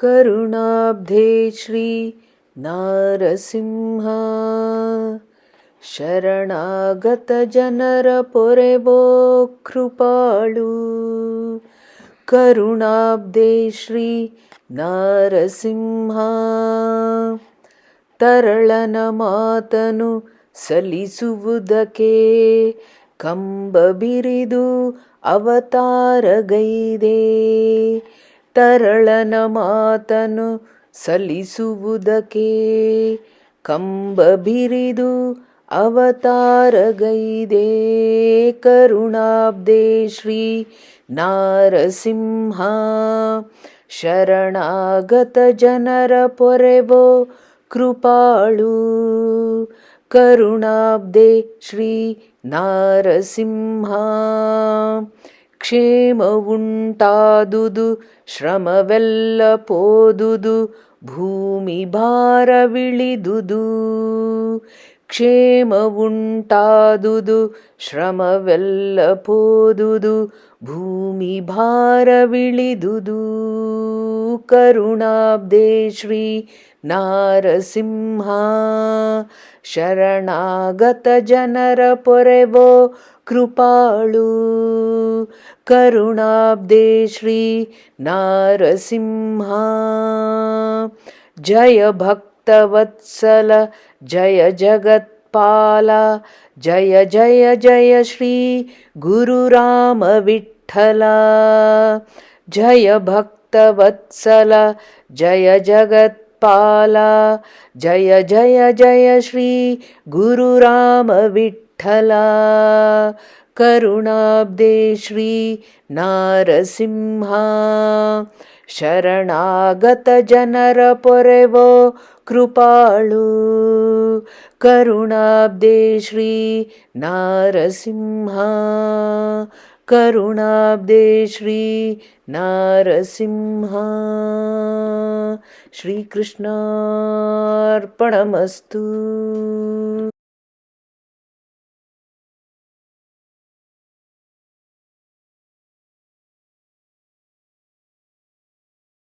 ಕರುಣಾಬ್ಧೇ ಶ್ರೀ ನಾರಸಿಂಹ ಶರಣಾಗತ ಜನರ ಪೊರೆವೋ ಕೃಪಾಳು. ಕರುಣಾಬ್ಧೇ ಶ್ರೀ ನಾರಸಿಂಹ ತರಳನ ಮಾತನು ಸಲ್ಲಿಸುವುದಕ್ಕೆ ಕಂಬ ಬಿರಿದು ಅವತಾರಗೈದೆ. ತರಳನ ಮಾತನು ಸಲ್ಲಿಸುವುದಕ್ಕೆ ಕಂಬ ಬಿರಿದು ಅವತಾರಗೈದೆ. ಕರುಣಾಬ್ಧೇ ಶ್ರೀ ನಾರಸಿಂಹ ಶರಣಾಗತ ಜನರ ಪೊರೆವೋ ಕೃಪಾಳು. ಕರುಣಾಬ್ಧೇ ಶ್ರೀ ನಾರಸಿಂಹ ಕ್ಷೇಮವುಂಟಾದುದು ಶ್ರಮವೆಲ್ಲ ಪೋದುದು ಭೂಮಿ ಭಾರವಿಳಿದುದು. ಕ್ಷೇಮವುಂಟಾದುದು ಶ್ರಮವೆಲ್ಲ ಪೋದುದು ಭೂಮಿ ಭಾರವಿಳಿದುದು. ಕರುಣಾಬ್ಧೇ ಶ್ರೀ ನಾರಸಿಂಹ ಶರಣಾಗತ ಜನರ ಪೊರೆವೋ ಕೃಪಾಳು. ಕರುಣಾಬ್ಧೇ ಶ್ರೀ ನಾರಸಿಂಹ ಜಯ ಭಕ್ತವತ್ಸಲ ಜಯ ಜಗತ್ಪಾಲ ಜಯ ಜಯ ಜಯ ಶ್ರೀ ಗುರು ರಾಮ ವಿಠ್ಠಲ. ಜಯ ಭಕ್ತವತ್ಸಲ ಜಯ ಜಗತ್ಪಾಲ ಜಯ ಜಯ ಜಯ ಶ್ರೀ ಗುರು ರಾಮ ವಿಠ್ಠಲ. ಕರುಣಾಬ್ಧೇ ಶ್ರೀ ನಾರಸಿಂಹ ಶರಣಾಗತ ಜನರ ಪೊರೆವೋ ಕೃಪಾಳು. ಕರುಣಾಬ್ಧೇ ಶ್ರೀ ನಾರಸಿಂಹ ಕರುಣಾಬ್ಧೇ ಶ್ರೀ ನಾರಸಿಂಹ. ಶ್ರೀಕೃಷ್ಣಾರ್ಪಣಮಸ್ತು.